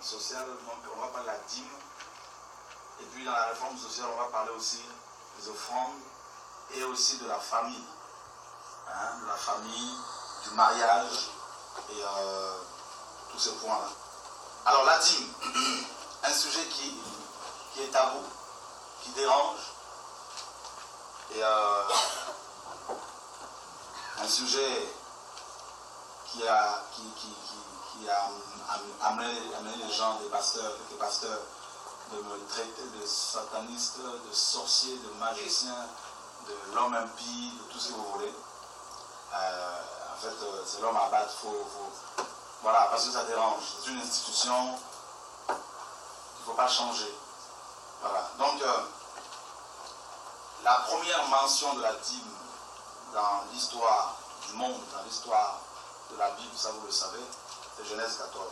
sociale, donc on va parler de la dîme. Et puis dans la réforme sociale, on va parler aussi des offrandes et aussi de la famille. De la famille, du mariage et tous ces points-là. Alors la dîme, un sujet qui est tabou, qui dérange, et un sujet qui a amené les gens, quelques pasteurs, de me traiter de sataniste, de sorcier, de magicien, de l'homme impie, de tout ce que vous voulez. En fait, c'est l'homme à battre, voilà, parce que ça dérange. C'est une institution qu'il ne faut pas changer. Voilà. Donc, la première mention de la dîme dans l'histoire du monde, dans l'histoire de la Bible, ça vous le savez, c'est Genèse 14.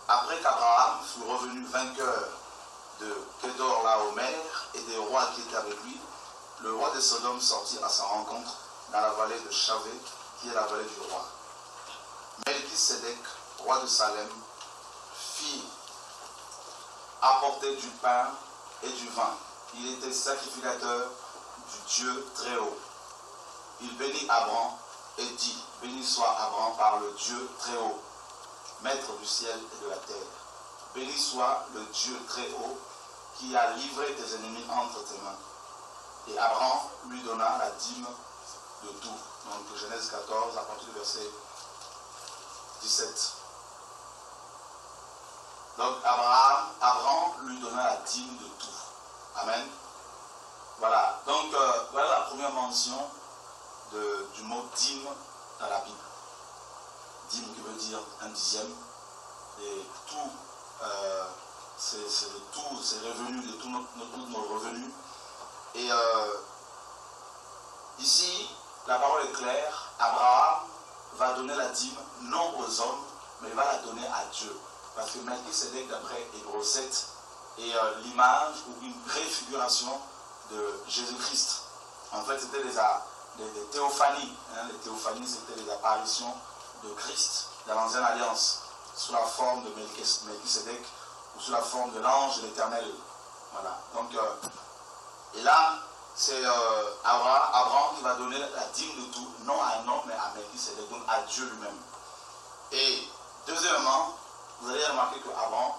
Après qu'Abraham fut revenu vainqueur de Kedorlaomer et des rois qui étaient avec lui, le roi de Sodome sortit à sa rencontre dans la vallée de Chavé, qui est la vallée du roi. Melchisédek, roi de Salem, fit apporter du pain et du vin. Il était sacrificateur du Dieu très haut. Il bénit Abraham et dit, béni soit Abraham par le Dieu très haut, maître du ciel et de la terre. Béni soit le Dieu très haut qui a livré tes ennemis entre tes mains. Et Abraham lui donna la dîme de tout. Donc Genèse 14 à partir du verset 17. Donc Abraham lui donna la dîme de tout. Amen. Voilà. Donc voilà la première mention du mot dîme dans la Bible. Dîme qui veut dire un dixième. Et tout, c'est revenu de tous nos revenus. Et ici, la parole est claire. Abraham va donner la dîme non aux hommes, mais il va la donner à Dieu. Parce que Melchisédek, d'après Hébreux 7, est l'image ou une préfiguration de Jésus-Christ. En fait, c'était des théophanies. Les théophanies, c'était les apparitions de Christ dans l'Ancienne Alliance, sous la forme de Melchisédek ou sous la forme de l'ange de l'Éternel. Voilà. Donc, et là, c'est Abraham qui va donner la dîme de tout, non à un homme, mais à Melchisédek, donc à Dieu lui-même. Et deuxièmement, vous allez remarquer qu'Abraham,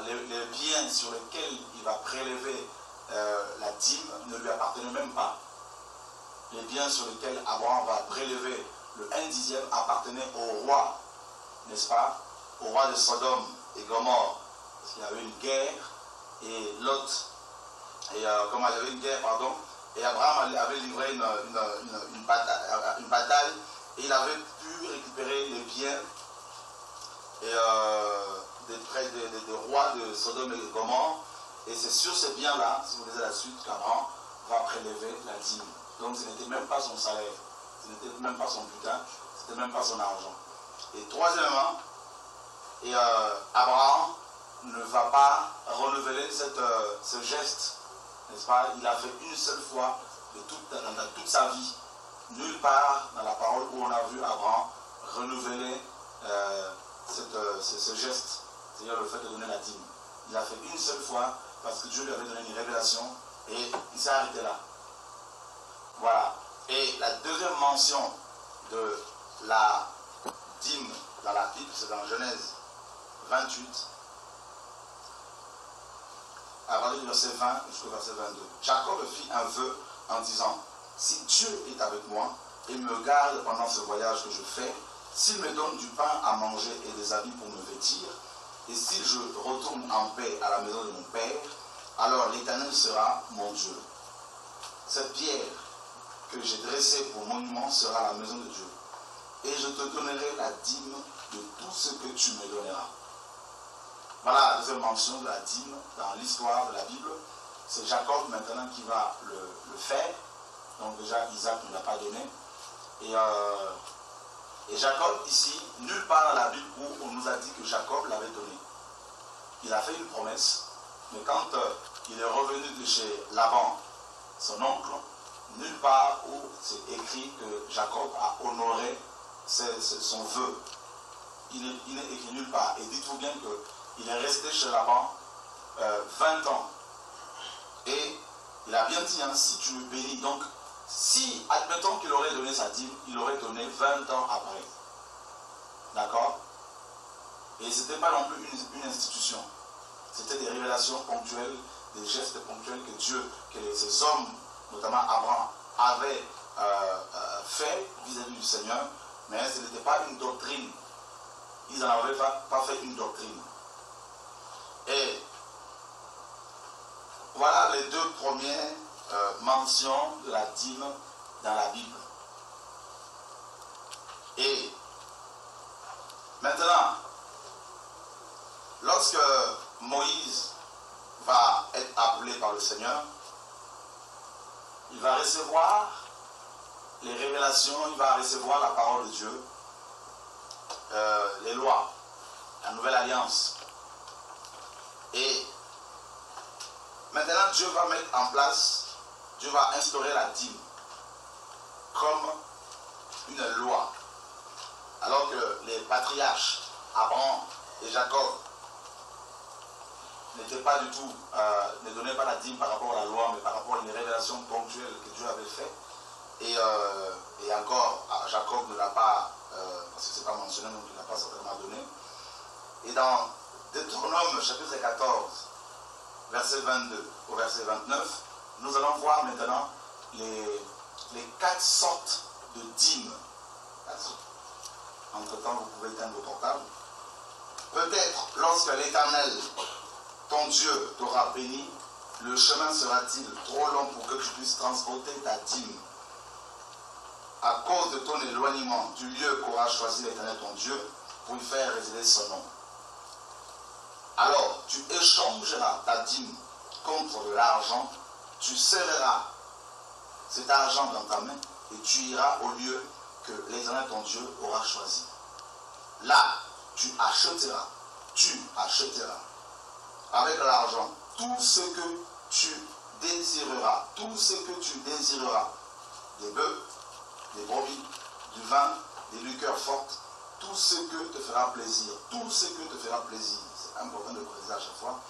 les biens sur lesquels il va prélever la dîme ne lui appartenaient même pas. Les biens sur lesquels Abraham va prélever le 1/10 appartenaient au roi, n'est-ce pas? Au roi de Sodome et Gomorrhe. Parce qu'il y avait une guerre et Lot, il y avait une guerre, pardon, et Abraham avait livré une bataille et il avait pu récupérer les biens des rois de Sodome et de Gomorrhe. Et c'est sur ces biens-là, si vous lisez la suite, qu'Abraham va prélever la dîme. Donc ce n'était même pas son salaire, ce n'était même pas son butin, ce n'était même pas son argent. Et troisièmement, Abraham ne va pas renouveler ce geste, n'est-ce pas? Il a fait une seule fois dans toute sa vie. Nulle part dans la parole où on a vu Abraham renouveler ce geste, c'est-à-dire le fait de donner la dîme. Il a fait une seule fois parce que Dieu lui avait donné une révélation et il s'est arrêté là. Voilà. Et la deuxième mention de la dîme dans la Bible, c'est dans Genèse 28, à partir du verset 20 jusqu'au verset 22. Jacob fit un vœu en disant, si Dieu est avec moi et me garde pendant ce voyage que je fais, s'il me donne du pain à manger et des habits pour me vêtir, et si je retourne en paix à la maison de mon Père, alors l'Éternel sera mon Dieu. Cette pierre que j'ai dressée pour monument sera la maison de Dieu. Et je te donnerai la dîme de tout ce que tu me donneras. Voilà la deuxième mention de la dîme dans l'histoire de la Bible. C'est Jacob maintenant qui va le faire. Donc déjà Isaac ne l'a pas donné. Et Jacob ici, nulle part dans la Bible où on nous a dit que Jacob l'avait donné. Il a fait une promesse, mais quand il est revenu de chez Laban, son oncle, nulle part où c'est écrit que Jacob a honoré son vœu. Il n'est écrit nulle part. Et dites-vous bien qu'il est resté chez Laban 20 ans. Et il a bien dit, hein, si tu me bénis, donc si, admettons qu'il aurait donné sa dîme, il aurait donné 20 ans après. D'accord? Et ce n'était pas non plus une institution. C'était des révélations ponctuelles, des gestes ponctuels que Dieu, que ces hommes, notamment Abraham, avaient fait vis-à-vis du Seigneur, mais ce n'était pas une doctrine. Ils n'en avaient pas fait une doctrine. Et voilà les deux premières mentions de la dîme dans la Bible. Et maintenant, lorsque Moïse va être appelé par le Seigneur, il va recevoir les révélations, il va recevoir la parole de Dieu, les lois, la nouvelle alliance. Et maintenant, Dieu va mettre en place, Dieu va instaurer la dîme comme une loi. Alors que les patriarches, Abraham et Jacob, n'étaient pas du tout, ne donnaient pas la dîme par rapport à la loi, mais par rapport à une révélation ponctuelle que Dieu avait faite. Et encore, Jacob ne l'a pas, parce que ce n'est pas mentionné, donc il n'a pas certainement donné. Et dans Deutéronome chapitre 14, verset 22 au verset 29, nous allons voir maintenant les 4 sortes de dîmes. Entre-temps, vous pouvez éteindre vos portables. Peut-être lorsque l'Éternel, ton Dieu, t'aura béni, le chemin sera-t-il trop long pour que tu puisses transporter ta dîme à cause de ton éloignement du lieu qu'aura choisi l'Éternel ton Dieu pour y faire résider son nom. Alors tu échangeras ta dîme contre de l'argent, tu serreras cet argent dans ta main et tu iras au lieu que l'Éternel ton Dieu aura choisi. Là, tu achèteras avec l'argent tout ce que tu désireras, des bœufs, des brebis, du vin, des liqueurs fortes, tout ce que te fera plaisir, c'est important de préciser à chaque fois.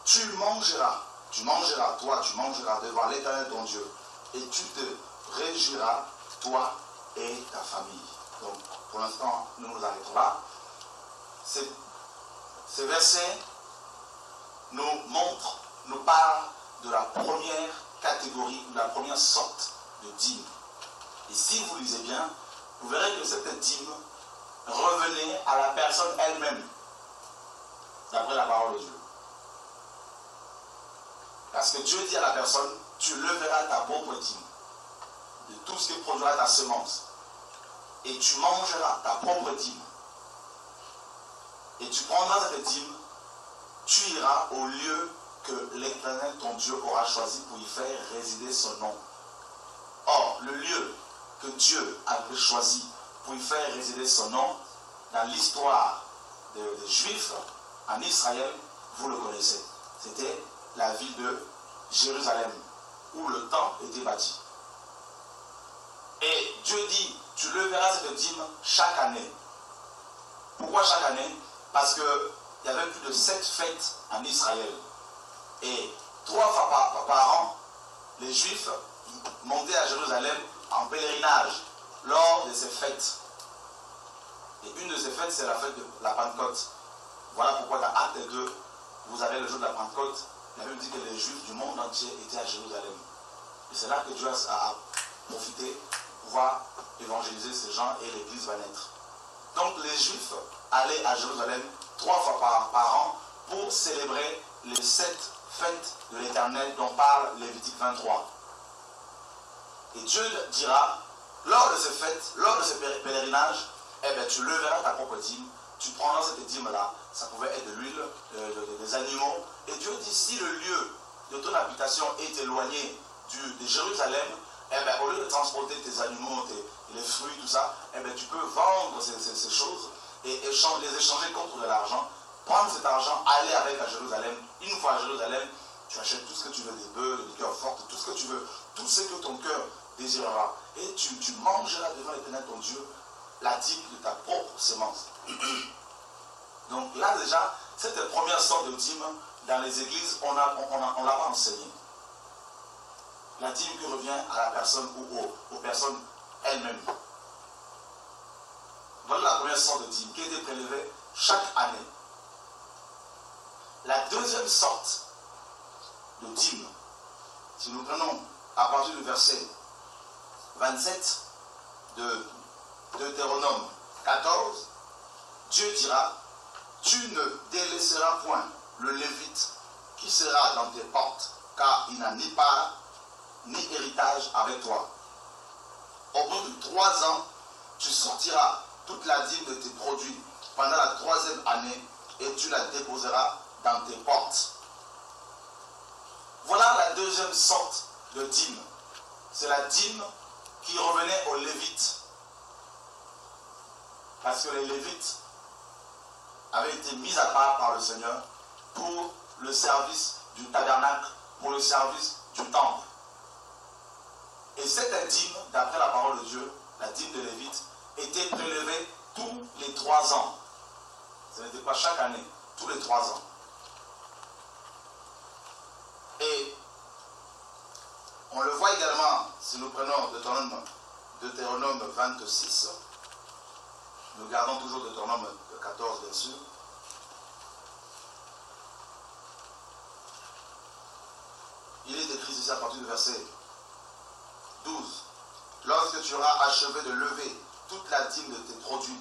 Tu mangeras devant l'Éternel ton Dieu, et tu te réjouiras, toi et ta famille. Donc, pour l'instant, nous nous arrêtons là. Ces versets nous parlent de la première catégorie, de la première sorte de dîme. Et si vous lisez bien, vous verrez que cette dîme revenait à la personne elle-même, d'après la parole de Dieu. Parce que Dieu dit à la personne, tu leveras ta propre dîme, de tout ce qui produira ta semence, et tu mangeras ta propre dîme. Et tu prendras cette dîme, tu iras au lieu que l'Éternel, ton Dieu, aura choisi pour y faire résider son nom. Or, le lieu que Dieu avait choisi pour y faire résider son nom, dans l'histoire des Juifs en Israël, vous le connaissez. C'était la ville de Jérusalem, où le temple était bâti. Et Dieu dit, tu leveras cette dîme chaque année. Pourquoi chaque année? Parce qu'il y avait plus de 7 fêtes en Israël. Et 3 fois par an, les Juifs montaient à Jérusalem en pèlerinage lors de ces fêtes. Et une de ces fêtes, c'est la fête de la Pentecôte. Voilà pourquoi dans Acte 2, vous avez le jour de la Pentecôte. La Bible dit que les Juifs du monde entier étaient à Jérusalem. Et c'est là que Dieu a profité pour pouvoir évangéliser ces gens et l'Église va naître. Donc les Juifs allaient à Jérusalem 3 fois par an pour célébrer les 7 fêtes de l'Éternel dont parle Lévitique 23. Et Dieu dira, lors de ces fêtes, lors de ces pèlerinages, eh bien, tu leveras ta propre dîme, tu prendras cette dîme-là, ça pouvait être de l'huile, des animaux. Et Dieu dit, si le lieu de ton habitation est éloigné de Jérusalem, eh bien, au lieu de transporter tes animaux, les fruits, tout ça, eh bien, tu peux vendre ces choses et les échanger contre de l'argent, prendre cet argent, aller avec à Jérusalem. Une fois à Jérusalem, tu achètes tout ce que tu veux, des bœufs, des liqueurs fortes, tout ce que tu veux, tout tout ce que ton cœur désirera. Et tu mangeras devant l'Éternel ton Dieu la dîme de ta propre semence. Donc là déjà, cette première sorte de dîme, dans les églises, on l'a pas enseigné. La dîme qui revient à la personne ou aux personnes elles-mêmes. Voilà la première sorte de dîme qui a été prélevée chaque année. La deuxième sorte de dîme, si nous prenons à partir du verset 27 de Deutéronome 14, Dieu dira, tu ne délaisseras point le Lévite qui sera dans tes portes, car il n'a ni part ni héritage avec toi. Au bout de 3 ans, tu sortiras toute la dîme de tes produits pendant la 3e année et tu la déposeras dans tes portes. Voilà la deuxième sorte de dîme. C'est la dîme qui revenait aux Lévites. Parce que les Lévites avaient été mis à part par le Seigneur pour le service du tabernacle, pour le service du temple. Et cette dîme, d'après la parole de Dieu, la dîme de Lévite, était prélevée tous les 3 ans. Ce n'était pas chaque année, tous les 3 ans. Et on le voit également, si nous prenons Deutéronome 26, nous gardons toujours Deutéronome 14 bien sûr. Il est écrit ici à partir du verset 12. Lorsque tu auras achevé de lever toute la dîme de tes produits,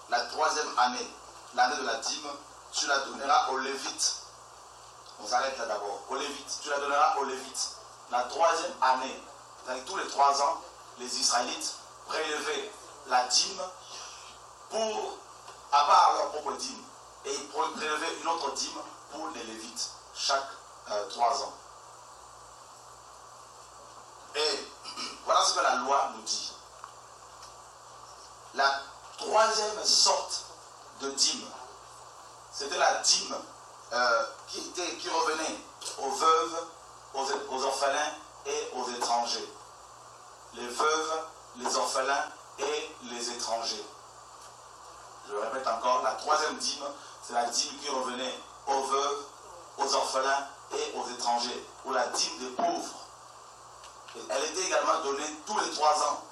la 3e année, l'année de la dîme, tu la donneras aux Lévites. On s'arrête là d'abord. Aux Lévites. Tu la donneras aux Lévites. La 3e année, c'est-à-dire tous les 3 ans, les Israélites prélevaient la dîme pour, à part leur propre dîme, et ils prélevaient une autre dîme pour les Lévites, chaque 3 ans. Et voilà ce que la loi nous dit. La 3e sorte de dîme, c'était la dîme qui revenait aux veuves, aux orphelins et aux étrangers. Les veuves, les orphelins et les étrangers. Je le répète encore, la 3e dîme, c'est la dîme qui revenait aux veuves, aux orphelins et aux étrangers, ou la dîme des pauvres. Et elle était également donnée tous les 3 ans,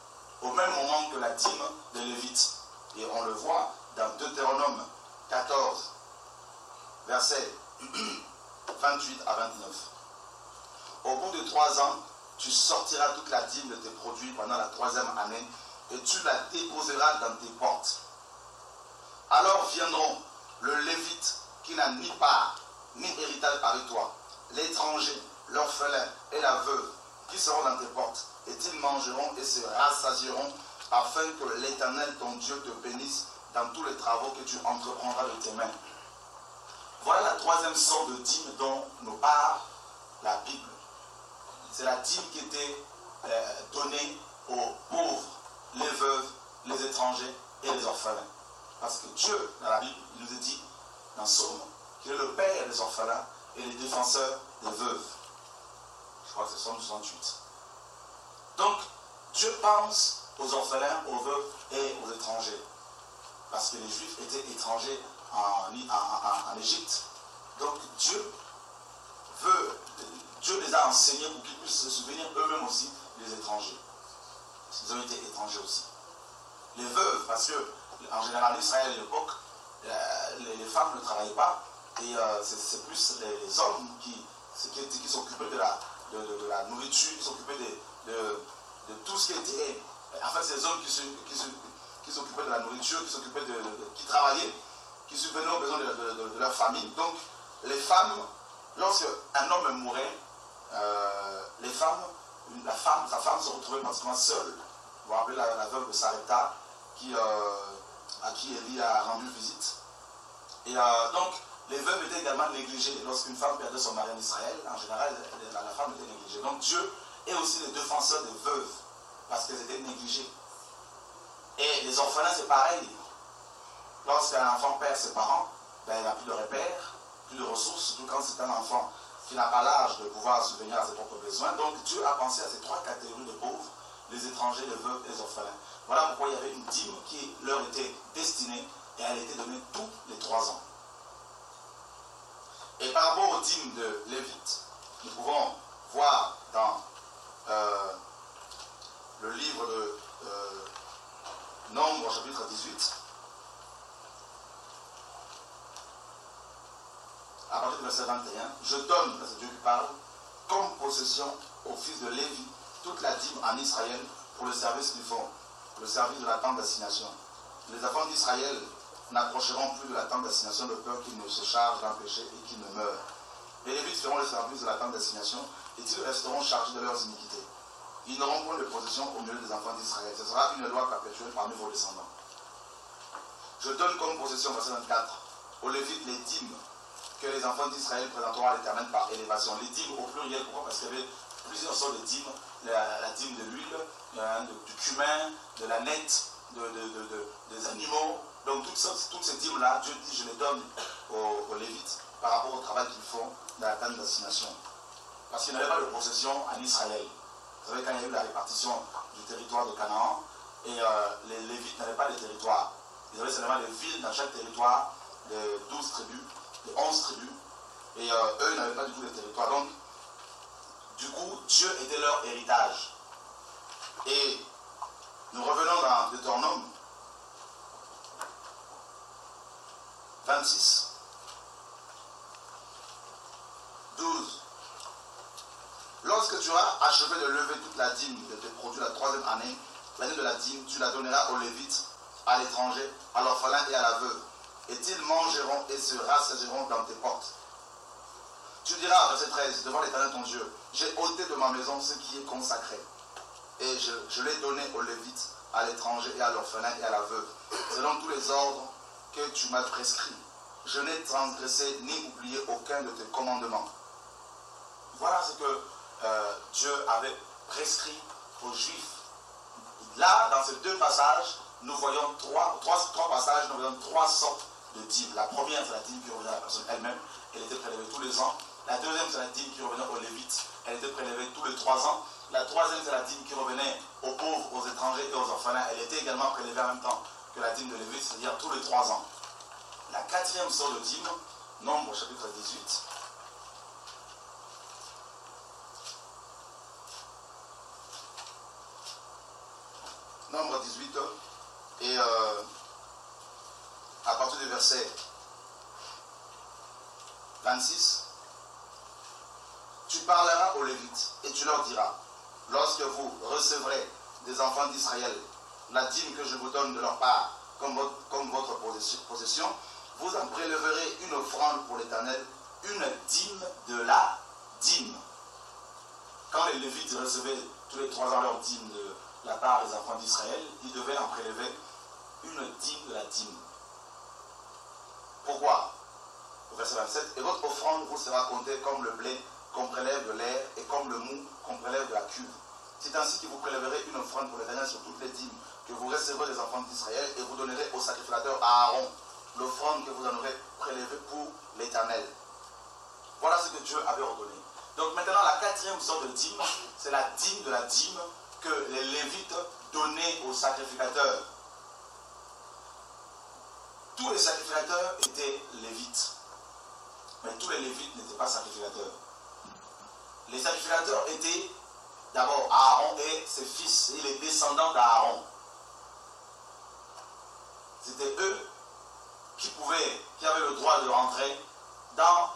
au même moment que la dîme de Lévite. Et on le voit dans Deutéronome 14, versets 28 à 29. Au bout de 3 ans, tu sortiras toute la dîme de tes produits pendant la 3e année et tu la déposeras dans tes portes. Alors viendront le Lévite qui n'a ni part ni héritage avec toi, l'étranger, l'orphelin et la veuve qui seront dans tes portes, et ils mangeront et se rassasieront, afin que l'Éternel ton Dieu te bénisse dans tous les travaux que tu entreprendras de tes mains. Voilà la 3e sorte de dîme dont nous parle la Bible. C'est la dîme qui était donnée aux pauvres, les veuves, les étrangers et les orphelins. Parce que Dieu, dans la Bible, il nous a dit, dans Psaume, qu'il est le père des orphelins et les défenseurs des veuves. Je crois que c'est Psaume 68. Donc, Dieu pense aux orphelins, aux veuves et aux étrangers. Parce que les Juifs étaient étrangers en Égypte. Donc, Dieu les a enseignés pour qu'ils puissent se souvenir eux-mêmes aussi des étrangers. Ils ont été étrangers aussi. Les veuves, parce que en général, en Israël à l'époque, les femmes ne travaillaient pas et c'est plus les hommes qui s'occupaient de la nourriture, qui s'occupaient de tout ce qui était. En fait, c'est les hommes qui s'occupaient de la nourriture, qui travaillaient, qui subvenaient aux besoins de leur famille. Donc, les femmes, lorsque un homme mourait, sa femme se retrouvait pratiquement seule. Vous vous rappelez la veuve de Sarepta à qui Élie a rendu visite. Et donc, les veuves étaient également négligées. Lorsqu'une femme perdait son mari en Israël, en général, la femme était négligée. Donc, Dieu est aussi le défenseur des veuves, parce qu'elles étaient négligées. Et les orphelins, c'est pareil. Lorsqu'un enfant perd ses parents, ben, il n'a plus de repères, plus de ressources, surtout quand c'est un enfant qui n'a pas l'âge de pouvoir subvenir à ses propres besoins. Donc Dieu a pensé à ces trois catégories de pauvres, les étrangers, les veuves et les orphelins. Voilà pourquoi il y avait une dîme qui leur était destinée et elle était donnée tous les 3 ans. Et par rapport aux dîmes de Lévite, nous pouvons voir dans le livre de Nombre, chapitre 18, à partir du verset 21, je donne, c'est Dieu qui parle, comme possession aux fils de Lévi toute la dîme en Israël pour le service qu'ils font, pour le service de la tente d'assignation. Les enfants d'Israël n'approcheront plus de la tente d'assignation de peur qu'ils ne se chargent d'un péché et qu'ils ne meurent. Les Lévites feront le service de la tente d'assignation et ils resteront chargés de leurs iniquités. Ils n'auront point de possession au milieu des enfants d'Israël. Ce sera une loi perpétuelle parmi vos descendants. Je donne comme possession, verset 24, aux Lévites les dîmes que les enfants d'Israël présenteront à l'Éternel par élévation. Les dîmes au pluriel, pourquoi? Parce qu'il y avait plusieurs sortes de dîmes. La dîme de l'huile, du cumin, de la nette, des animaux. Donc toutes ces dîmes-là, Dieu dit, je les donne aux Lévites par rapport au travail qu'ils font dans la tente d'assignation. Parce qu'il n'y avait pas de possession en Israël. Vous savez, quand il y a eu la répartition du territoire de Canaan, et les Lévites n'avaient pas de territoire. Ils avaient seulement des villes dans chaque territoire, de 12 tribus, de 11 tribus, et eux n'avaient pas du tout de territoire. Donc, du coup, Dieu était leur héritage. Et nous revenons dans Deutéronome 26, 12. Lorsque tu auras achevé de lever toute la dîme de tes produits la 3e année, l'année de la dîme, tu la donneras aux Lévites, à l'étranger, à l'orphelin et à la veuve. Et ils mangeront et se rassasieront dans tes portes. Tu diras, verset 13, devant l'Éternel ton Dieu, j'ai ôté de ma maison ce qui est consacré. Et je l'ai donné aux Lévites, à l'étranger et à l'orphelin et à la veuve, selon tous les ordres que tu m'as prescrits. Je n'ai transgressé ni oublié aucun de tes commandements. Voilà ce que Dieu avait prescrit aux Juifs. Là, dans ces 2 passages, nous voyons trois passages, nous voyons 3 sortes de dîmes. La première, c'est la dîme qui revenait à la personne elle-même. Elle était prélevée tous les ans. La deuxième, c'est la dîme qui revenait aux Lévites. Elle était prélevée tous les 3 ans. La troisième, c'est la dîme qui revenait aux pauvres, aux étrangers et aux orphelins. Elle était également prélevée en même temps que la dîme de Lévite, c'est-à-dire tous les 3 ans. La 4e sorte de dîme, Nombre chapitre 18. Nombre 18, et à partir du verset 26, tu parleras aux Lévites et tu leur diras, lorsque vous recevrez des enfants d'Israël la dîme que je vous donne de leur part comme votre possession, vous en préleverez une offrande pour l'Éternel, une dîme de la dîme. Quand les Lévites recevaient tous les 3 ans leur dîme de la part des enfants d'Israël, ils devaient en prélever une dîme de la dîme. Pourquoi? Au verset 27, et votre offrande vous sera comptée comme le blé qu'on prélève de l'air et comme le mou qu'on prélève de la cuve. C'est ainsi que vous prélèverez une offrande pour l'Éternel sur toutes les dîmes que vous recevrez des enfants d'Israël et vous donnerez au sacrificateur Aaron l'offrande que vous en aurez prélevée pour l'Éternel. Voilà ce que Dieu avait ordonné. Donc maintenant, la 4e sorte de dîme, c'est la dîme de la dîme que les Lévites donnaient aux sacrificateurs. Tous les sacrificateurs étaient Lévites, mais tous les Lévites n'étaient pas sacrificateurs. Les sacrificateurs étaient d'abord Aaron et ses fils, et les descendants d'Aaron. C'était eux qui avaient le droit de rentrer dans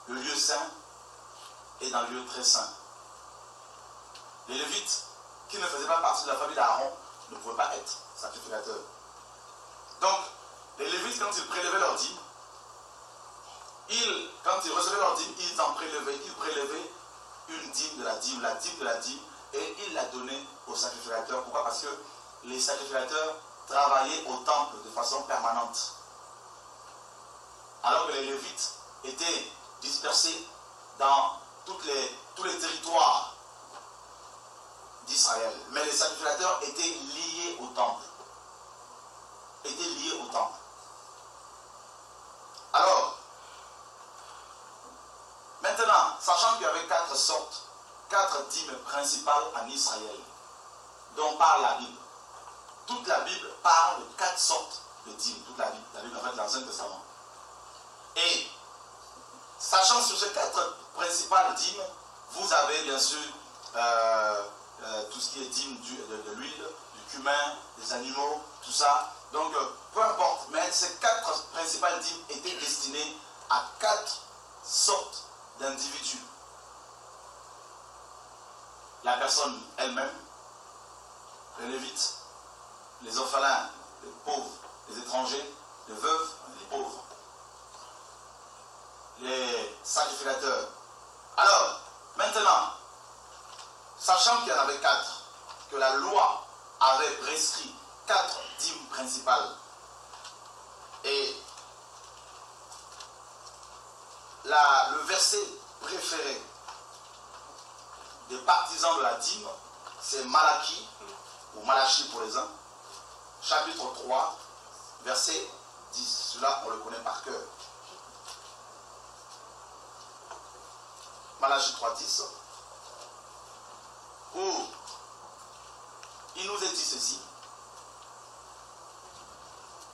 le lieu saint et dans le lieu très saint. Les Lévites, qui ne faisaient pas partie de la famille d'Aaron, ne pouvaient pas être sacrificateurs. Donc, les Lévites, quand ils prélevaient leur dîme, quand ils recevaient leur dîme, ils prélevaient une dîme de la dîme, et ils la donnaient aux sacrificateurs. Pourquoi? Parce que les sacrificateurs travaillaient au temple de façon permanente. Alors que les Lévites étaient dispersés dans tous les territoires d'Israël. Mais les sacrificateurs étaient liés au temple. Alors, maintenant, quatre dîmes principales en Israël, dont parle la Bible. Toute la Bible parle de 4 sortes de dîmes. Toute la Bible en fait, l'Ancien Testament. Et, sachant sur ces 4 principales dîmes, vous avez bien sûr tout ce qui est dîme de l'huile, du cumin, des animaux, tout ça. Donc, peu importe, mais ces 4 principales dîmes étaient destinées à 4 sortes d'individus. La personne elle-même, les lévites, les orphelins, les pauvres, les étrangers, les veuves, les pauvres, les sacrificateurs. Alors, maintenant, sachant qu'il y en avait 4, que la loi avait prescrit 4 dîmes principales, et le verset préféré des partisans de la dîme, c'est Malachie, ou Malachie pour les uns, chapitre 3, verset 10. Celui-là, on le connaît par cœur. Malachie 3, 10, où il nous est dit ceci: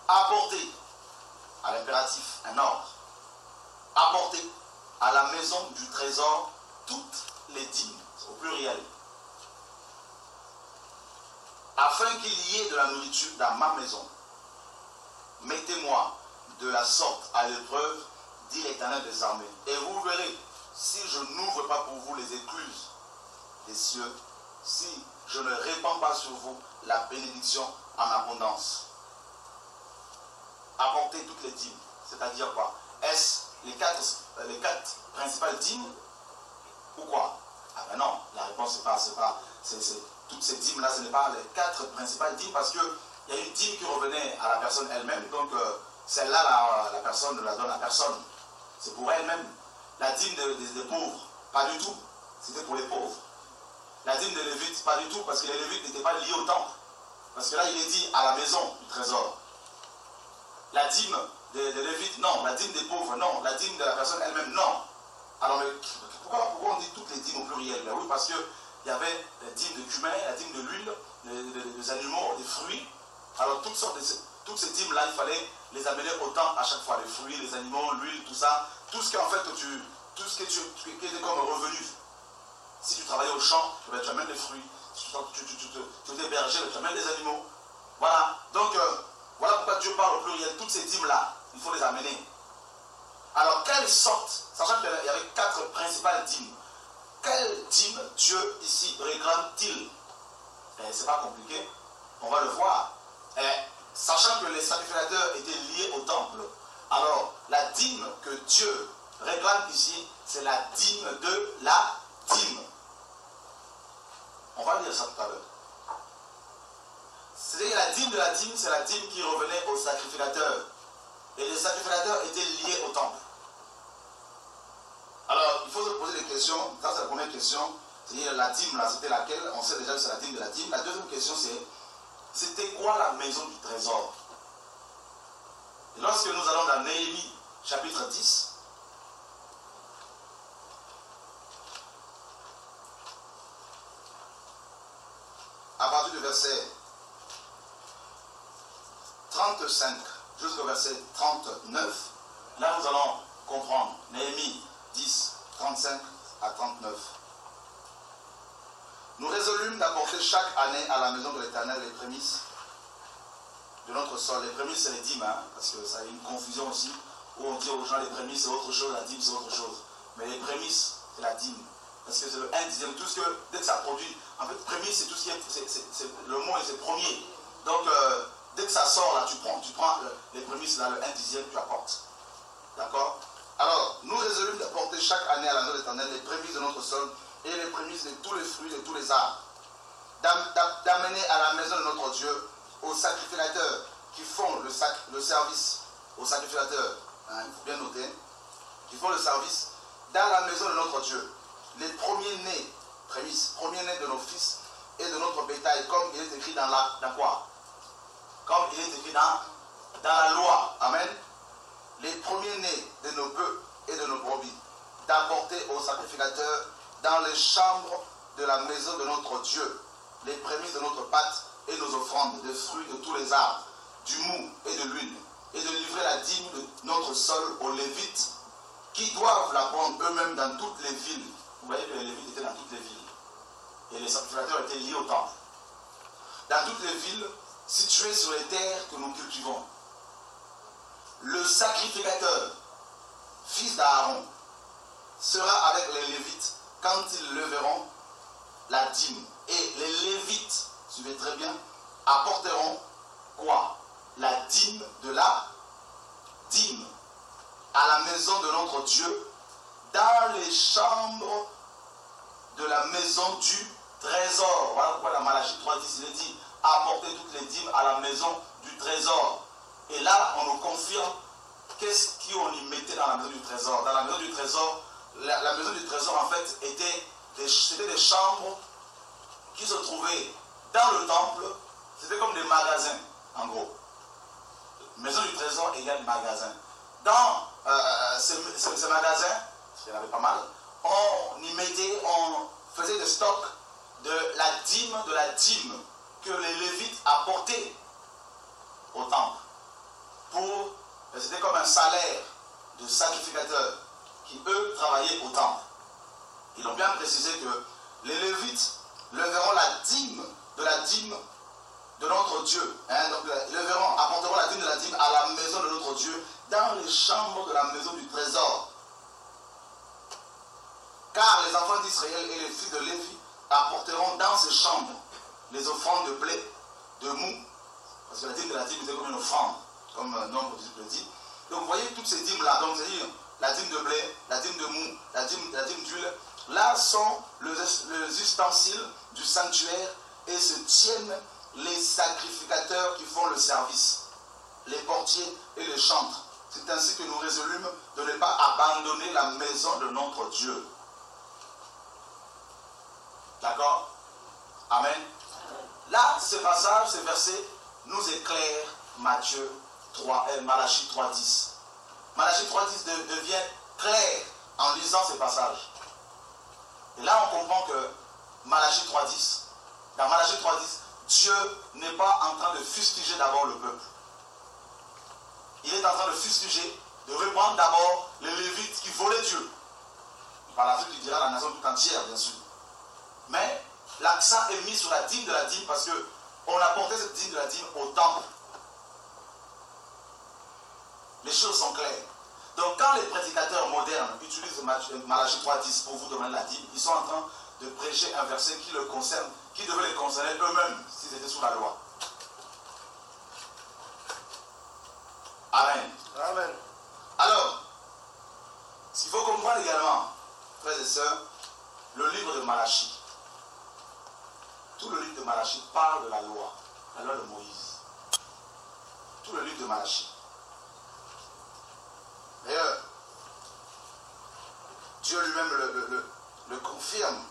apportez, à l'impératif, un ordre, apportez à la maison du trésor toutes les dîmes, au pluriel, afin qu'il y ait de la nourriture dans ma maison. Mettez-moi de la sorte à l'épreuve, dit l'Éternel des armées, et vous verrez si je n'ouvre pas pour vous les écluses des cieux, si je ne répands pas sur vous la bénédiction en abondance. Apportez toutes les dîmes, c'est-à-dire quoi? Est-ce les quatre principales dîmes ou quoi? Ah ben non, la réponse c'est toutes ces dîmes-là, ce n'est pas les 4 principales dîmes, parce qu'il y a une dîme qui revenait à la personne elle-même, donc celle-là, la personne ne la donne à personne. C'est pour elle-même. La dîme des pauvres, pas du tout. C'était pour les pauvres. La dîme des Lévites, pas du tout, parce que les Lévites n'étaient pas liés au temple. Parce que là, il est dit à la maison du trésor. La dîme des Lévites, non. La dîme des pauvres, non. La dîme de la personne elle-même, non. Alors, mais pourquoi on dit toutes les dîmes au pluriel? Ben oui, parce qu'il y avait la dîme de cumin, la dîme de l'huile, des animaux, des fruits. Alors, toutes ces dîmes-là, il fallait les amener au temple à chaque fois. Les fruits, les animaux, l'huile, tout ça. Tout ce qu'en fait, tout ce qui était comme revenu. Si tu travaillais au champ, ben, tu amènes les fruits. Si tu étais berger, ben, tu amènes les animaux. Voilà. Donc, voilà pourquoi Dieu parle au pluriel. Toutes ces dîmes-là, il faut les amener. Alors, quelle sorte, sachant qu'il y avait 4 principales dîmes, quelle dîme Dieu ici réclame-t-il? C'est pas compliqué. On va le voir. Sachant que les sacrificateurs étaient liés au temple, alors la dîme que Dieu réclame ici, c'est la dîme de la dîme. On va lire ça tout à l'heure. C'est-à-dire la dîme de la dîme, c'est la dîme qui revenait aux sacrificateurs. Et les sacrificateurs étaient liés au temple. Alors, il faut se poser des questions. Ça, c'est la première question. C'est-à-dire la dîme, là, c'était laquelle? On sait déjà que c'est la dîme de la dîme. La deuxième question, c'est: c'était quoi la maison du trésor? Et lorsque nous allons dans Néhémie, chapitre 10, à partir du verset 35 jusqu'au verset 39, là nous allons comprendre. Néhémie 10, 35 à 39. Nous résolûmes d'apporter chaque année à la maison de l'Éternel les prémices de notre sol. Les prémices, c'est les dîmes, hein, parce que ça a une confusion aussi, où on dit aux gens les prémices c'est autre chose, la dîme c'est autre chose. Mais les prémices, c'est la dîme. Parce que c'est le 1/10, tout ce que, dès que ça produit, en fait, prémisse, c'est tout ce qui est, le mot, c'est premier. Donc, dès que ça sort, là, tu prends les prémices, là, le 1/10, tu apportes. D'accord? Alors, nous résolûmes d'apporter chaque année à la maison de l'Éternel les prémices de notre sol et les prémices de tous les fruits de tous les arbres. D'amener à la maison de notre Dieu, aux sacrificateurs qui font le service, aux sacrificateurs, hein, il faut bien noter, qui font le service dans la maison de notre Dieu, les premiers-nés, prémices, premiers-nés de nos fils et de notre bétail, comme il est écrit dans quoi? Comme il est écrit dans la loi. Amen. Les premiers-nés de nos bœufs et de nos brebis, d'apporter aux sacrificateurs dans les chambres de la maison de notre Dieu, les prémices de notre pâte et nos offrandes, des fruits de tous les arbres, du mou et de l'huile, et de livrer la dîme de notre sol aux Lévites, qui doivent la prendre eux-mêmes dans toutes les villes. Vous voyez que les Lévites étaient dans toutes les villes. Et les sacrificateurs étaient liés au temple. Dans toutes les villes situées sur les terres que nous cultivons. Le sacrificateur, fils d'Aaron, sera avec les Lévites quand ils leveront la dîme. Et les Lévites, suivez très bien, apporteront quoi? La dîme de la dîme à la maison de notre Dieu, dans les chambres de la maison du trésor. Voilà pourquoi la Malachie 3.10, il est dit, apportez toutes les dîmes à la maison du trésor. Et là, on nous confirme qu'est-ce qu'on y mettait dans la maison du trésor. Dans la maison du trésor, la maison du trésor, en fait, c'était des chambres qui se trouvaient dans le temple. C'était comme des magasins, en gros. Maison du trésor égale magasin. Dans ces magasins, il y en avait pas mal, on y mettait, on faisait des stocks de la dîme que les Lévites apportaient au temple. C'était comme un salaire de sacrificateurs qui, eux, travaillaient au temple. Ils ont bien précisé que les Lévites leveront la dîme de notre Dieu. Donc, apporteront la dîme de la dîme à la maison de notre Dieu, dans les chambres de la maison du trésor. Car les enfants d'Israël et les fils de Lévi apporteront dans ces chambres les offrandes de blé, de mou, parce que la dîme de la dîme était comme une offrande, comme nombre le dit. Donc vous voyez toutes ces dîmes-là, donc c'est-à-dire la dîme de blé, la dîme de mou, la dîme d'huile, là sont les ustensiles du sanctuaire et se tiennent les sacrificateurs qui font le service, les portiers et les chantres. C'est ainsi que nous résolûmes de ne pas abandonner la maison de notre Dieu. D'accord? Amen. Là, ce passage, ce verset, nous éclaire Malachie 3.10. Malachie 3.10 devient clair en lisant ce passage. Et là, on comprend que Malachie 3.10, dans Malachie 3.10, Dieu n'est pas en train de fustiger d'abord le peuple. Il est en train de fustiger, de reprendre d'abord les Lévites qui volaient Dieu. Par la suite, il dira la nation tout entière, bien sûr. Mais l'accent est mis sur la dîme de la dîme parce qu'on apportait cette dîme de la dîme au temple. Les choses sont claires. Donc quand les prédicateurs modernes utilisent Malachie 3.10 pour vous demander la dîme, ils sont en train de prêcher un verset qui devait les concerner eux-mêmes s'ils étaient sous la loi. Amen. Amen. Alors, ce qu'il faut comprendre également, frères et sœurs, le livre de Malachie. Tout le livre de Malachie parle de la loi de Moïse. Tout le livre de Malachie. D'ailleurs, Dieu lui-même le confirme.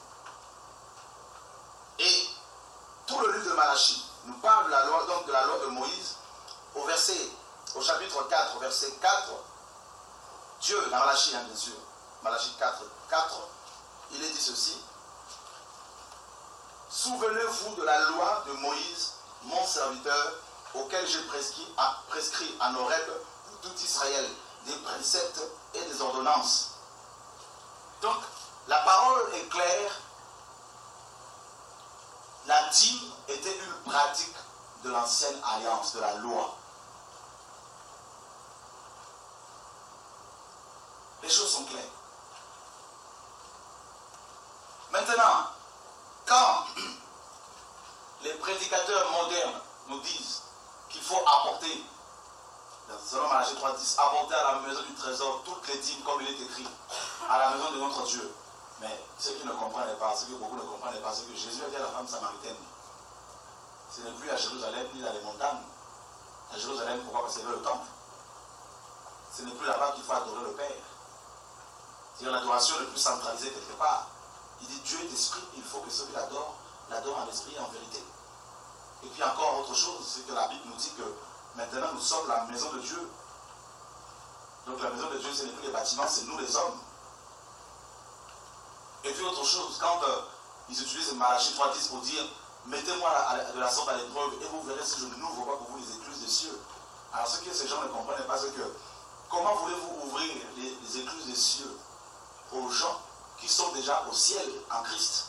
Et tout le livre de Malachie nous parle de la loi, donc de la loi de Moïse. Au chapitre 4, verset 4, Dieu, dans Malachie, bien sûr, Malachie 4, il est dit ceci. Souvenez-vous de la loi de Moïse, mon serviteur, auquel j'ai prescrit en Horeb pour tout Israël, des préceptes et des ordonnances. Donc, la parole est claire. La dîme était une pratique de l'ancienne alliance, de la loi. Les choses sont claires. Maintenant, quand les prédicateurs modernes nous disent qu'il faut apporter, selon Malachie 3.10, apporter à la maison du trésor toutes les dîmes comme il est écrit, à la maison de notre Dieu. Mais ceux qui ne comprennent pas, ceux que beaucoup ne comprennent pas, c'est que Jésus a dit à la femme samaritaine, ce n'est plus à Jérusalem ni dans les montagnes. À Jérusalem, pourquoi? Parce que c'est le temple. Ce n'est plus là-bas qu'il faut adorer le Père. C'est-à-dire l'adoration n'est plus centralisée quelque part. Il dit Dieu est esprit, il faut que ceux qui l'adorent en esprit et en vérité. Et puis encore autre chose, c'est que la Bible nous dit que maintenant nous sommes la maison de Dieu. Donc la maison de Dieu, ce n'est plus les bâtiments, c'est nous les hommes. Et puis autre chose, quand ils utilisent Malachie 3.10 pour dire mettez-moi de la sorte à l'épreuve et vous verrez si je n'ouvre pas pour vous les écluses des cieux. Alors ce que ces gens ne comprennent pas, c'est que comment voulez-vous ouvrir les écluses des cieux aux gens qui sont déjà au ciel en Christ?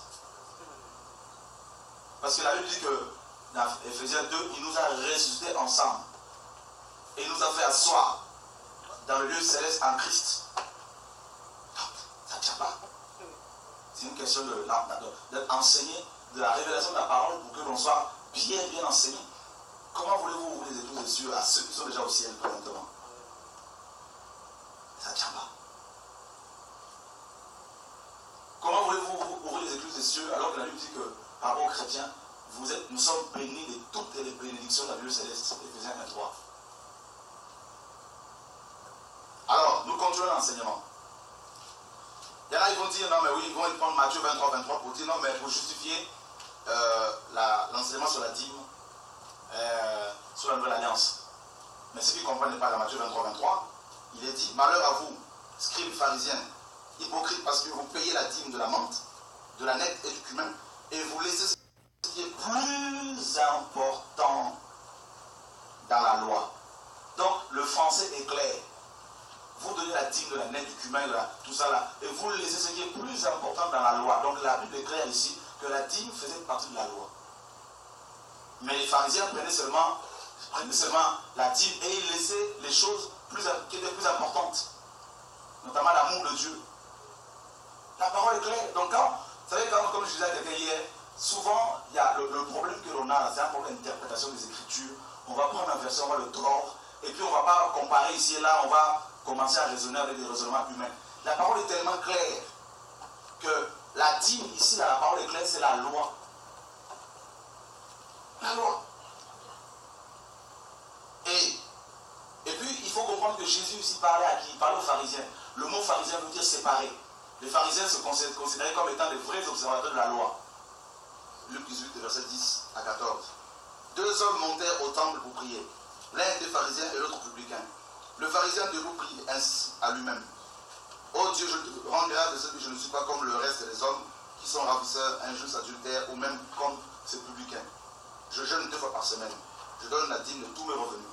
Parce que la Bible dit que dans Ephésiens 2, il nous a ressuscités ensemble et il nous a fait asseoir dans le lieu céleste en Christ. Ça ne tient pas. C'est une question d'être enseigné, de la révélation de la parole pour que l'on soit bien enseigné. Comment voulez-vous ouvrir les écluses des cieux à ceux qui sont déjà au ciel présentement? Ça ne tient pas. Comment voulez-vous ouvrir les écluses des cieux alors que la Bible dit que, par rapport aux chrétiens, nous sommes bénis de toutes les bénédictions de la Bible céleste, Ephésiens 1.3. Alors, nous continuons l'enseignement. Il y en a qui vont dire, non mais oui, ils vont prendre Matthieu 23 pour dire, non mais pour justifier l'enseignement sur la dîme, sur la nouvelle alliance. Mais ce qu'ils ne comprennent pas dans Matthieu 23, il est dit, malheur à vous, scribes pharisiens, hypocrites, parce que vous payez la dîme de la menthe, de la nette et du cumin, et vous laissez ce qui est plus important dans la loi. Donc le français est clair. Vous donnez la dîme de la nette, du cumin, tout ça là, et vous laissez ce qui est plus important dans la loi. Donc la Bible est claire ici que la dîme faisait partie de la loi. Mais les pharisiens prenaient seulement la dîme et ils laissaient les choses qui étaient plus importantes, notamment l'amour de Dieu. La parole est claire. Donc vous savez, comme je disais à quelqu'un hier, souvent il y a le problème que l'on a, c'est un problème d'interprétation des Écritures. On va prendre un verset, on va le tordre, et puis on ne va pas comparer ici et là, on va commencer à raisonner avec des raisonnements humains. La parole est tellement claire que la dîme, ici, la parole est claire, c'est la loi. La loi. Et puis, il faut comprendre que Jésus ici parlait à qui? Il parlait aux pharisiens. Le mot pharisien veut dire séparé. Les pharisiens se considéraient comme étant des vrais observateurs de la loi. Luc 18, verset 10 à 14. Deux hommes montèrent au temple pour prier. L'un était pharisien et l'autre publicain. Le pharisien debout prie ainsi à lui-même. Oh Dieu, je te rends grâce de ce que je ne suis pas comme le reste des hommes qui sont ravisseurs, injustes, adultères ou même comme ces publicains. Je jeûne 2 fois par semaine. Je donne la dîme de tous mes revenus.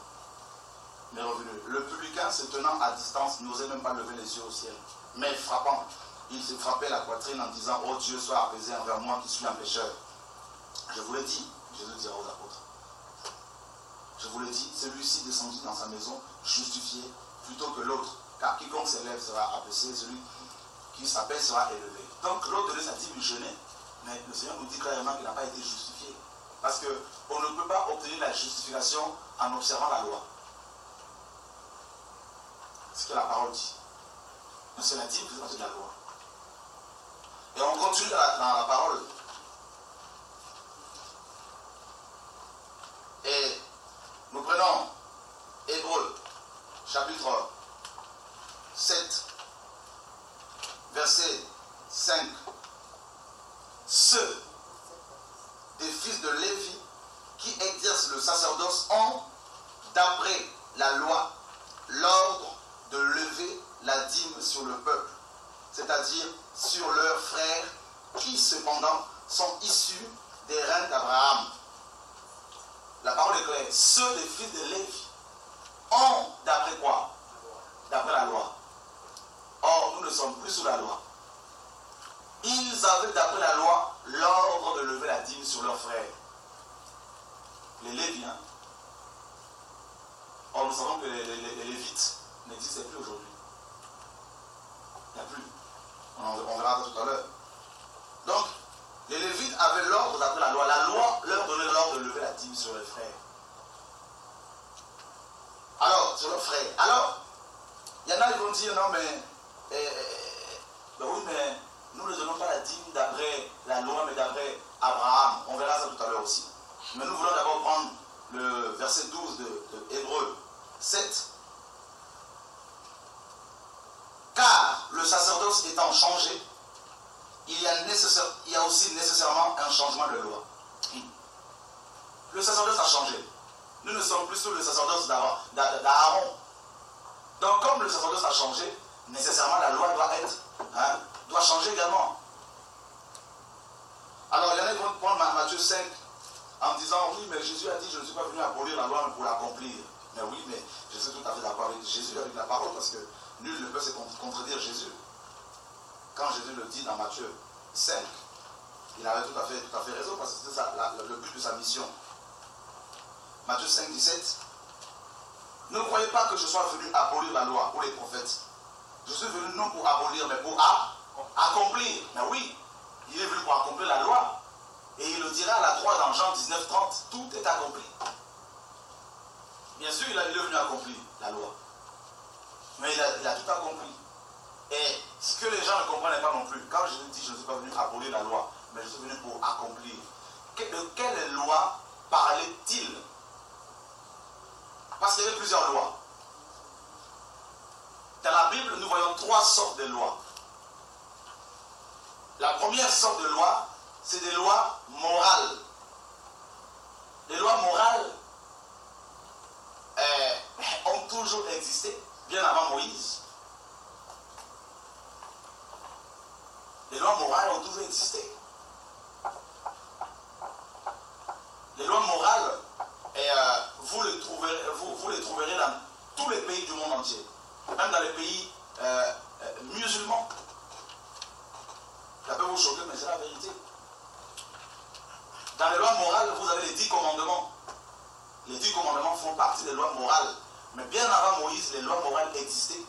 Le publicain, se tenant à distance, n'osait même pas lever les yeux au ciel. Mais frappant, il se frappait la poitrine en disant, oh Dieu, sois apaisé envers moi qui suis un pécheur. Je vous l'ai dit, Jésus dira aux apôtres. Je vous l'ai dit, celui-ci descendu dans sa maison, justifié, plutôt que l'autre. Car quiconque s'élève sera abaissé, celui qui s'abaisse sera élevé. Donc l'autre donnait sa dîme, il jeûnait. Mais le Seigneur nous dit clairement qu'il n'a pas été justifié. Parce qu'on ne peut pas obtenir la justification en observant la loi. C'est ce que la parole dit. C'est la dîme qui fait partie de la loi. Et on continue dans la parole. Et nous prenons Hébreux, chapitre 7, verset 5. Ceux des fils de Lévi qui exercent le sacerdoce ont, d'après la loi, l'ordre de lever la dîme sur le peuple, c'est-à-dire sur leurs frères qui cependant sont issus des reins d'Abraham. La parole est claire. Ceux des fils de Lévi ont, d'après quoi? D'après la loi. Or, nous ne sommes plus sous la loi. Ils avaient, d'après la loi, l'ordre de lever la dîme sur leurs frères. Les Léviens. Or, nous savons que les Lévites n'existent plus aujourd'hui. Il n'y a plus. On verra ça tout à l'heure. Donc, les Lévites avaient l'ordre d'après la loi. La loi leur donnait l'ordre de lever la dîme sur les frères. Alors, sur leurs frères. Alors, il y en a qui vont dire, non mais, ben oui, mais nous ne donnons pas la dîme d'après la loi, mais d'après Abraham. On verra ça tout à l'heure aussi. Mais nous voulons d'abord prendre le verset 12 de Hébreux 7. Car le sacerdoce étant changé, il y a aussi nécessairement un changement de loi. Le sacerdoce a changé. Nous ne sommes plus sous le sacerdoce d'Aaron. Donc comme le sacerdoce a changé, nécessairement la loi doit changer également. Alors, il y en a qui vont prendre Matthieu 5 en disant, oui, mais Jésus a dit, je ne suis pas venu abolir la loi, mais pour l'accomplir. Mais oui, mais je suis tout à fait d'accord avec Jésus, avec la parole, parce que nul ne peut se contredire Jésus. Quand Jésus le dit dans Matthieu 5, il avait tout à fait raison, parce que c'était le but de sa mission. Matthieu 5, 17. Ne croyez pas que je sois venu abolir la loi ou les prophètes. Je suis venu non pour abolir, mais pour accomplir. Mais oui, il est venu pour accomplir la loi. Et il le dira à la croix dans Jean 19, 30. Tout est accompli. Bien sûr, il est venu accomplir la loi. Mais il a tout accompli. Et ce que les gens ne comprennent pas non plus, quand je dis je ne suis pas venu abolir la loi, mais je suis venu pour accomplir. De quelle loi parlait-il? Parce qu'il y avait plusieurs lois. Dans la Bible, nous voyons 3 sortes de lois. La première sorte de loi, c'est des lois morales. Les lois morales ont toujours existé, bien avant Moïse. Les lois morales ont toujours existé. Les lois morales, vous les trouverez dans tous les pays du monde entier. Même dans les pays musulmans. Ça peut vous choquer, mais c'est la vérité. Dans les lois morales, vous avez les 10 commandements. Les 10 commandements font partie des lois morales. Mais bien avant Moïse, les lois morales existaient.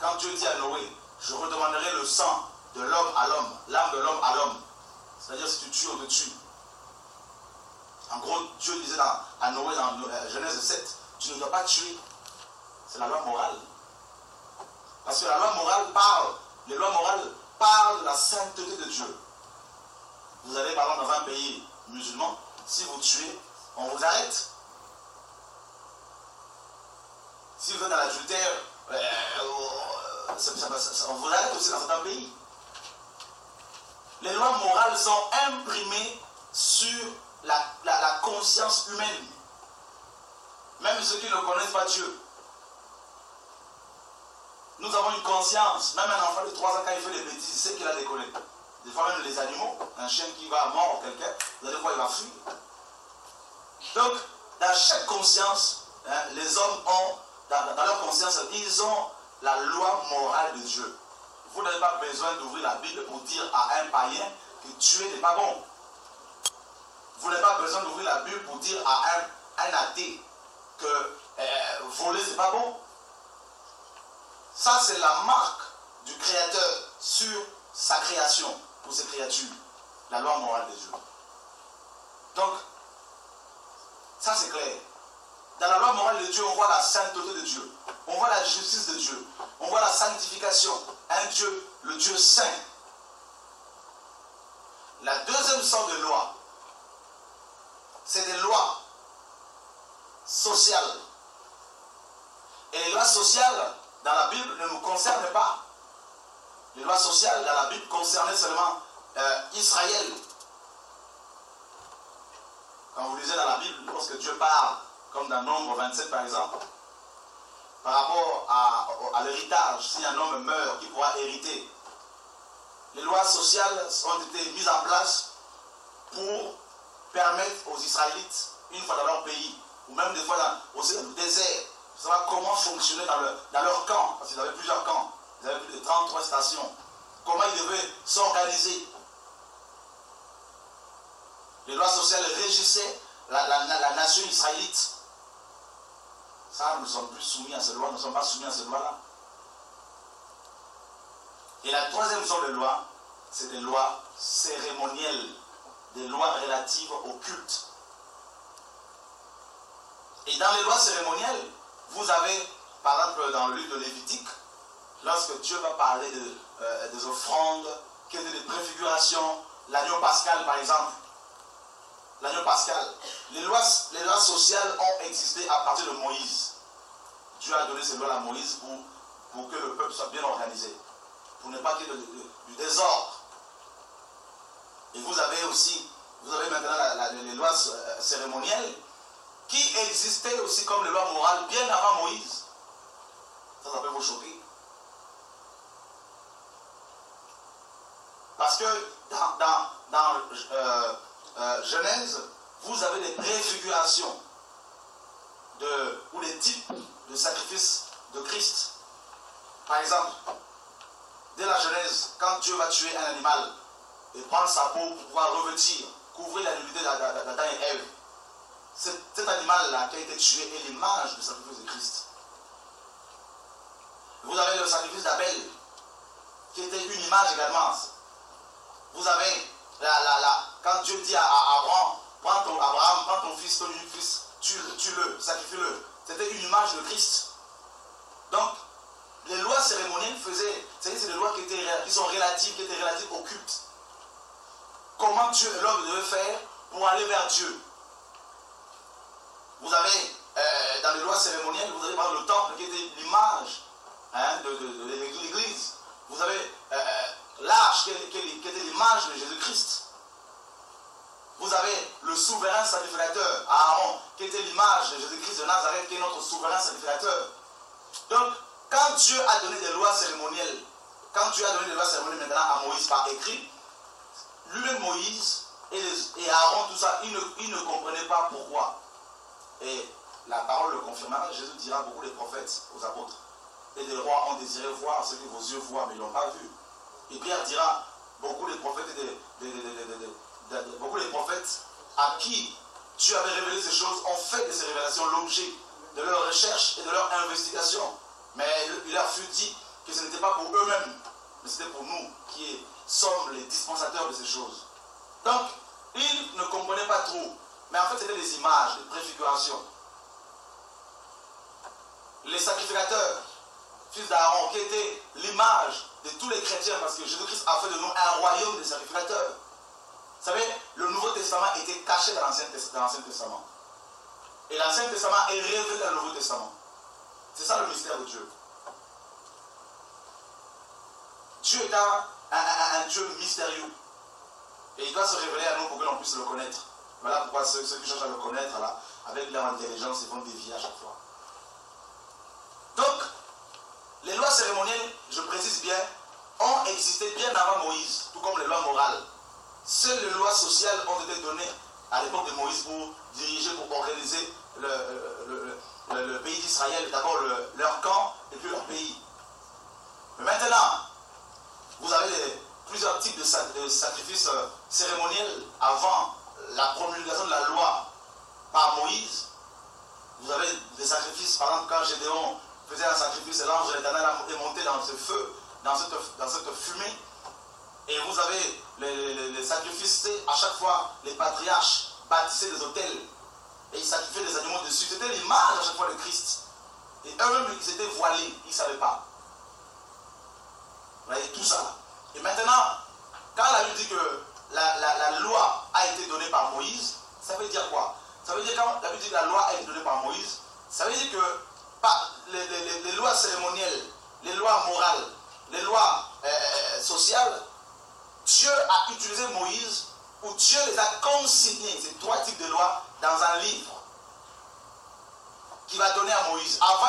Quand Dieu dit à Noé, je redemanderai le sang de l'homme à l'homme, l'âme de l'homme à l'homme. C'est-à-dire si tu tues, on te tue. En gros, Dieu disait à Noé dans Genèse 7, tu ne dois pas tuer. C'est la loi morale. Parce que la loi morale les lois morales parlent de la sainteté de Dieu. Vous allez par exemple dans un pays musulman, si vous tuez, on vous arrête. Si vous êtes dans l'adultère, on vous arrête aussi dans certains pays. Les lois morales sont imprimées sur la conscience humaine. Même ceux qui ne connaissent pas Dieu. Nous avons une conscience. Même un enfant de 3 ans, quand il fait des bêtises, il sait qu'il a déconné. Des fois même les animaux, un chien qui va mordre quelqu'un, vous allez voir, il va fuir. Donc, dans chaque conscience, les hommes ont, dans leur conscience, ils ont la loi morale de Dieu. Vous n'avez pas besoin d'ouvrir la Bible pour dire à un païen que tuer n'est pas bon. Vous n'avez pas besoin d'ouvrir la Bible pour dire à un athée que voler c'est pas bon. Ça c'est la marque du Créateur sur sa création, pour ses créatures. La loi morale de Dieu. Donc, ça c'est clair. Dans la loi morale de Dieu, on voit la sainteté de Dieu. On voit la justice de Dieu. On voit la sanctification. Un Dieu, le Dieu saint. La deuxième sorte de loi, c'est des lois sociales. Et les lois sociales, dans la Bible, ne nous concernent pas. Les lois sociales, dans la Bible, concernaient seulement Israël. Quand vous lisez dans la Bible, lorsque Dieu parle, comme dans Nombre 27 par exemple, par rapport à l'héritage, si un homme meurt, qui pourra hériter, les lois sociales ont été mises en place pour permettre aux Israélites, une fois dans leur pays, ou même des fois aussi dans le désert, de savoir comment fonctionner dans leur camp, parce qu'ils avaient plusieurs camps, ils avaient plus de 33 stations, comment ils devaient s'organiser. Les lois sociales régissaient la nation israélite. Ça, nous ne sommes plus soumis à ces lois, nous ne sommes pas soumis à ces lois-là. Et la troisième sorte de loi, c'est des lois cérémonielles, des lois relatives au culte. Et dans les lois cérémonielles, vous avez, par exemple, dans le livre de Lévitique, lorsque Dieu va parler des offrandes, qui étaient des préfigurations, l'agneau pascal par exemple, l'agneau pascal, les lois sociales ont existé à partir de Moïse. Dieu a donné ces lois à Moïse pour que le peuple soit bien organisé, pour ne pas qu'il y ait du désordre. Et vous avez maintenant les lois cérémonielles qui existaient aussi comme les lois morales bien avant Moïse. Ça peut vous choquer. Parce que dans Genèse, vous avez des préfigurations ou des types de sacrifices de Christ. Par exemple, dès la Genèse, quand Dieu va tuer un animal et prendre sa peau pour pouvoir revêtir, couvrir la nudité d'Adam et Ève, cet animal-là qui a été tué est l'image du sacrifice de Christ. Vous avez le sacrifice d'Abel, qui était une image également. Vous avez, quand Dieu dit à Abraham, prends ton fils, ton unique fils, tue-le, sacrifie-le. C'était une image de Christ. Donc, les lois cérémonielles c'est des lois qui sont relatives, au culte. Comment Dieu et l'homme devaient faire pour aller vers Dieu. Vous avez, dans les lois cérémonielles, vous avez par exemple le temple qui était l'image de l'église. Vous avez l'arche qui était l'image de Jésus-Christ. Vous avez le souverain sacrificateur, Aaron, qui était l'image de Jésus-Christ de Nazareth, qui est notre souverain sacrificateur. Donc, quand Dieu a donné des lois cérémonielles, maintenant à Moïse par écrit, lui-même Moïse et Aaron, tout ça, ils ne comprenaient pas pourquoi. Et la parole le confirmera, Jésus dira beaucoup des prophètes aux apôtres. Et des rois ont désiré voir ce que vos yeux voient, mais ils ne l'ont pas vu. Et Pierre dira, beaucoup des prophètes à qui Dieu avait révélé ces choses ont fait de ces révélations l'objet de leur recherche et de leur investigation. Mais il leur fut dit que ce n'était pas pour eux-mêmes, mais c'était pour nous qui sommes les dispensateurs de ces choses. Donc, ils ne comprenaient pas trop. Mais en fait, c'était des images, des préfigurations. Les sacrificateurs, fils d'Aaron, qui étaient l'image de tous les chrétiens, parce que Jésus-Christ a fait de nous un royaume de sacrificateurs. Vous savez, le Nouveau Testament était caché dans l'Ancien Testament. Et l'Ancien Testament est révélé dans le Nouveau Testament. C'est ça le mystère de Dieu. Dieu est un Dieu mystérieux. Et il doit se révéler à nous pour que l'on puisse le connaître. Voilà pourquoi ceux qui cherchent à le connaître, là, avec leur intelligence, ils vont dévier à chaque fois. Donc, les lois cérémonielles, je précise bien, ont existé bien avant Moïse, tout comme les lois morales. Seules les lois sociales ont été données à l'époque de Moïse pour diriger, pour organiser le pays d'Israël, d'abord leur camp et puis leur pays. Mais maintenant, vous avez plusieurs types de sacrifices cérémoniels avant la promulgation de la loi par Moïse. Vous avez des sacrifices, par exemple, quand Gédéon faisait un sacrifice, l'ange de l'Éternel est monté dans ce feu, dans cette fumée. Et vous avez les sacrifices, à chaque fois, les patriarches bâtissaient des autels et ils sacrifiaient des animaux dessus. C'était l'image à chaque fois de Christ. Et eux-mêmes, ils étaient voilés, ils ne savaient pas. Vous voyez tout ça. Et maintenant, quand la Bible dit que la loi a été donnée par Moïse, ça veut dire quoi? Ça veut dire quand la Bible dit que la loi a été donnée par Moïse, ça veut dire que les lois cérémonielles, les lois morales, les lois sociales, Dieu a utilisé Moïse, ou Dieu les a consignés, ces trois types de lois, dans un livre qu'il va donner à Moïse. Avant